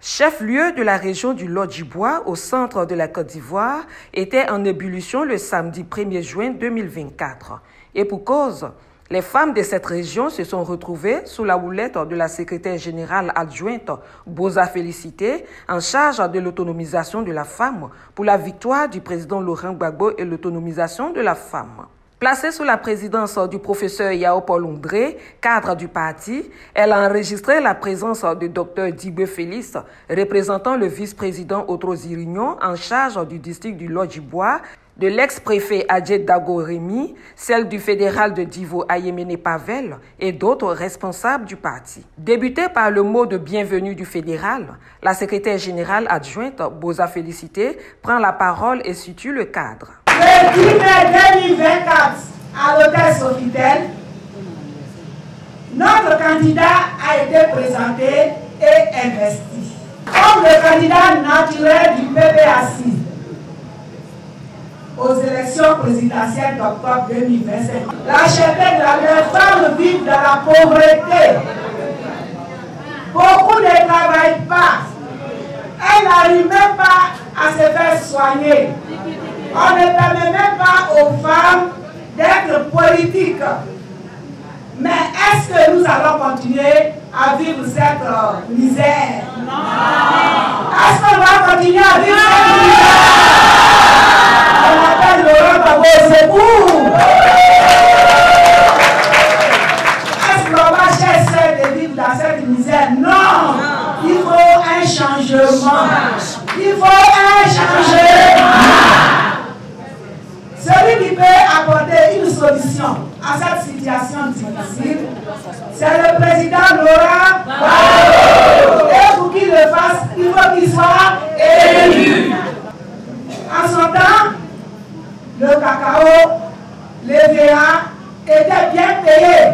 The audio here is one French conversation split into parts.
chef-lieu de la région du Lodjibois au centre de la Côte d'Ivoire, était en ébullition le samedi 1er juin 2024. Et pour cause, les femmes de cette région se sont retrouvées sous la houlette de la secrétaire générale adjointe Boza Félicité, en charge de l'autonomisation de la femme, pour la victoire du président Laurent Gbagbo et l'autonomisation de la femme. Placée sous la présidence du professeur Yao Paul Ondré, cadre du parti, elle a enregistré la présence de Dr Dibé Félix, représentant le vice-président Otro Zirignon en charge du district du Lodjibois, de l'ex-préfet Adjet Dago Rémy, celle du fédéral de Divo Ayemene Pavel et d'autres responsables du parti. Débutée par le mot de bienvenue du fédéral, la secrétaire générale adjointe Boza Félicité prend la parole et situe le cadre. Le 10 mai 2024, à l'hôtel Sofitel, notre candidat a été présenté et investi comme le candidat naturel du PPAC aux élections présidentielles d'octobre 2025. L'archevêque de la femme vit dans la pauvreté. Beaucoup ne travaillent pas. Elle n'arrive même pas à se faire soigner. On ne permet même pas aux femmes d'être politiques. Mais est-ce que nous allons continuer à vivre cette misère? Non. Est-ce qu'on va continuer à vivre cette misère? On appelle Laurent Gbagbo au secours. Est-ce qu'on va chercher de vivre dans cette misère? Non. Il faut un changement. Il faut un changement. Celui qui peut apporter une solution à cette situation difficile, c'est le président Laurent Gbagbo. Et pour qu'il le fasse, il faut qu'il soit élu. En son temps, le cacao, les VA étaient bien payés.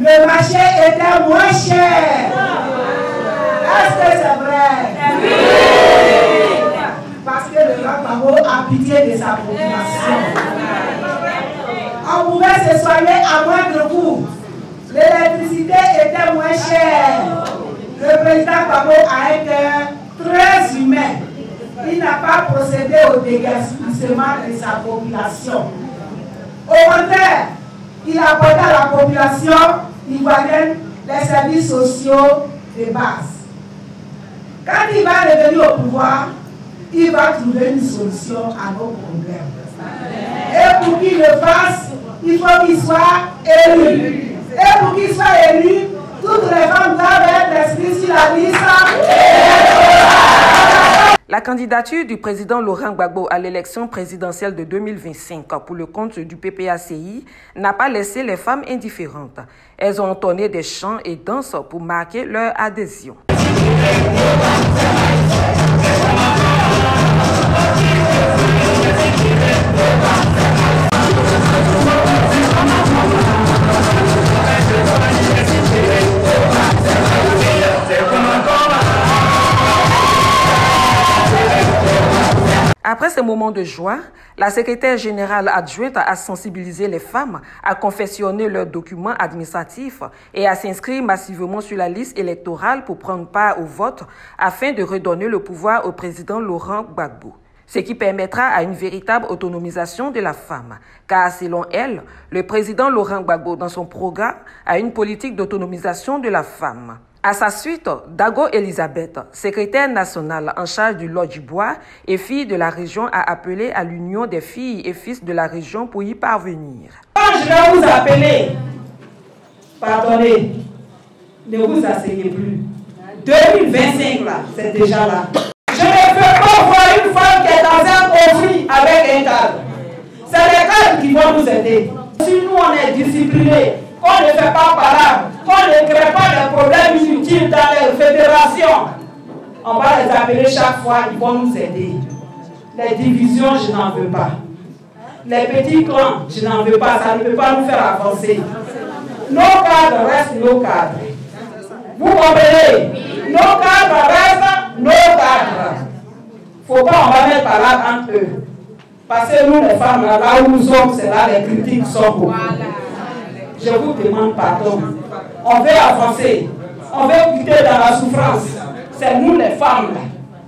Le marché était moins cher. Est-ce que c'est vrai? Oui. Parce que le Gbagbo a pitié de sa population. On pouvait se soigner à moindre coût. L'électricité était moins chère. Le président Gbagbo a un cœur très humain. Il n'a pas procédé au déguerpissement de sa population. Au contraire, il a apporté à la population ivoirienne les services sociaux de base. Quand il va revenir au pouvoir, il va trouver une solution à nos problèmes. Et pour qu'il le fasse, il faut qu'il soit élu. Et pour qu'il soit élu, toutes les femmes doivent être inscrites sur la liste. La candidature du président Laurent Gbagbo à l'élection présidentielle de 2025 pour le compte du PPACI n'a pas laissé les femmes indifférentes. Elles ont entonné des chants et danses pour marquer leur adhésion. Après ces moments de joie, la secrétaire générale adjointe a sensibilisé les femmes à confectionner leurs documents administratifs et à s'inscrire massivement sur la liste électorale pour prendre part au vote afin de redonner le pouvoir au président Laurent Gbagbo. Ce qui permettra à une véritable autonomisation de la femme. Car selon elle, le président Laurent Gbagbo, dans son programme, a une politique d'autonomisation de la femme. À sa suite, Dago Elisabeth, secrétaire nationale en charge du Lodjibois et fille de la région, a appelé à l'union des filles et fils de la région pour y parvenir. Quand je vais vous appeler, pardonnez, ne vous asseyez plus. 2025 là, c'est déjà là. Je ne peux pas voir une femme qui est dans un conflit avec un cadre. C'est les cadres qui vont nous aider. Si nous on est disciplinés, on ne fait pas parade, on ne crée pas de problèmes inutiles dans les fédérations, on va les appeler chaque fois, ils vont nous aider. Les divisions, je n'en veux pas. Les petits clans, je n'en veux pas, ça ne peut pas nous faire avancer. Nos cadres restent nos cadres. Vous comprenez? Nos cadres restent nos cadres. Il ne faut pas, on va mettre parade entre eux. Parce que nous, les femmes, là où nous sommes, c'est là les critiques sont beaucoup. Je vous demande pardon. On veut avancer. On veut quitter dans la souffrance. c'est nous les femmes là,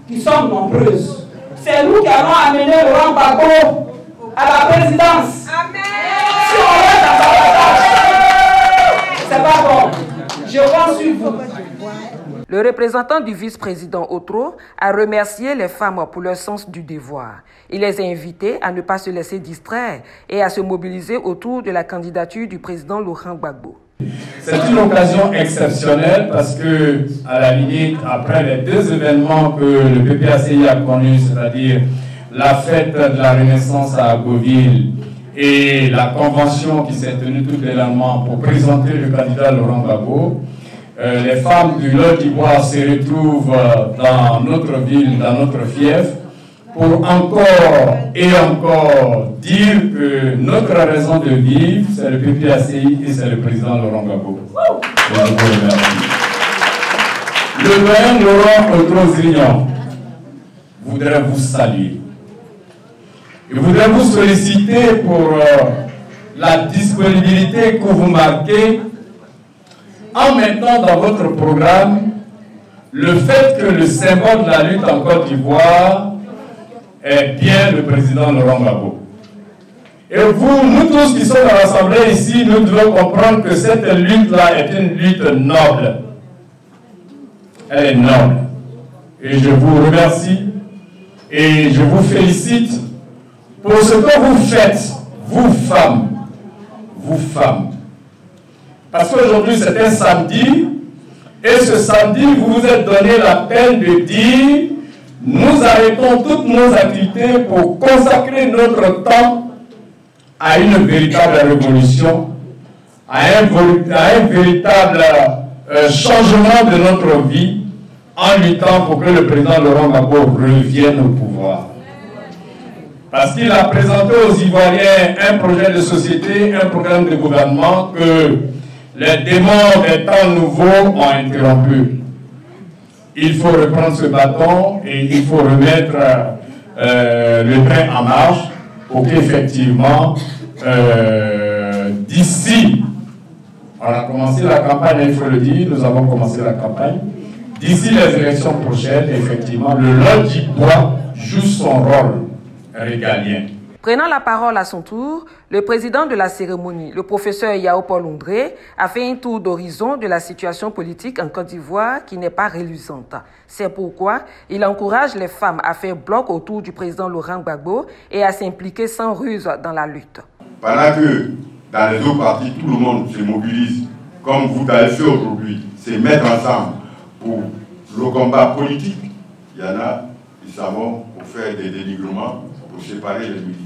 qui sommes nombreuses. C'est nous qui allons amener Laurent Gbagbo à la présidence. Amen. Si on est dans sa bagage, c'est pas bon. Je compte sur vous. Le représentant du vice-président Otro a remercié les femmes pour leur sens du devoir. Il les a invitées à ne pas se laisser distraire et à se mobiliser autour de la candidature du président Laurent Gbagbo. C'est une occasion exceptionnelle parce que, à la limite, après les deux événements que le PPACI a connus, c'est-à-dire la fête de la Renaissance à Agoville et la convention qui s'est tenue tout dernièrement pour présenter le candidat Laurent Gbagbo, les femmes du Lot d'Ivoire se retrouvent dans notre ville, dans notre fief, pour encore et encore dire que notre raison de vivre, c'est le PPACI et c'est le président Laurent Gbagbo. Je vous remercie. Le doyen Laurent Otro-Zrignon voudrait vous saluer. Je voudrais vous solliciter pour la disponibilité que vous marquez en mettant dans votre programme le fait que le symbole de la lutte en Côte d'Ivoire est bien le président Laurent Gbagbo. Et vous, nous tous qui sommes rassemblés ici, nous devons comprendre que cette lutte-là est une lutte noble. Elle est noble. Et je vous remercie et je vous félicite pour ce que vous faites, vous femmes. Vous femmes. Parce qu'aujourd'hui c'est un samedi, et ce samedi vous vous êtes donné la peine de dire nous arrêtons toutes nos activités pour consacrer notre temps à une véritable révolution, à un véritable changement de notre vie en luttant pour que le président Laurent Gbagbo revienne au pouvoir. Parce qu'il a présenté aux Ivoiriens un projet de société, un programme de gouvernement que les démons des temps nouveaux ont interrompu. Il faut reprendre ce bâton et il faut remettre le train en marche pour qu'effectivement, d'ici, on a commencé la campagne, il faut le dire, nous avons commencé la campagne, d'ici les élections prochaines, effectivement, le Lot d'Ivoire joue son rôle régalien. Prenant la parole à son tour, le président de la cérémonie, le professeur Yao Paul Ondré, a fait un tour d'horizon de la situation politique en Côte d'Ivoire qui n'est pas reluisante. C'est pourquoi il encourage les femmes à faire bloc autour du président Laurent Gbagbo et à s'impliquer sans ruse dans la lutte. Pendant que dans les autres partis, tout le monde se mobilise, comme vous l'avez fait aujourd'hui, c'est mettre ensemble pour le combat politique. Il y en a, ils savent, pour faire des dénigrements, pour séparer les militants.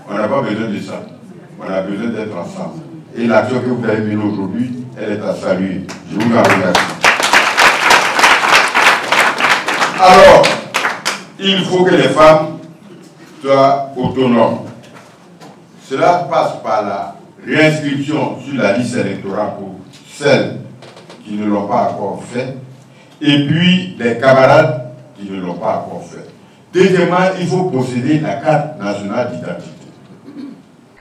On n'a pas besoin de ça. On a besoin d'être ensemble. Et l'action que vous avez menée aujourd'hui, elle est à saluer. Je vous en remercie. Alors, il faut que les femmes soient autonomes. Cela passe par la réinscription sur la liste électorale pour celles qui ne l'ont pas encore fait, et puis les camarades qui ne l'ont pas encore fait. Deuxièmement, il faut posséder la carte nationale d'identité.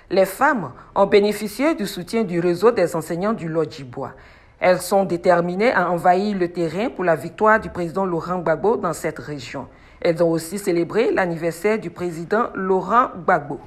Les femmes ont bénéficié du soutien du réseau des enseignants du Lot d'Ivoire. Elles sont déterminées à envahir le terrain pour la victoire du président Laurent Gbagbo dans cette région. Elles ont aussi célébré l'anniversaire du président Laurent Gbagbo.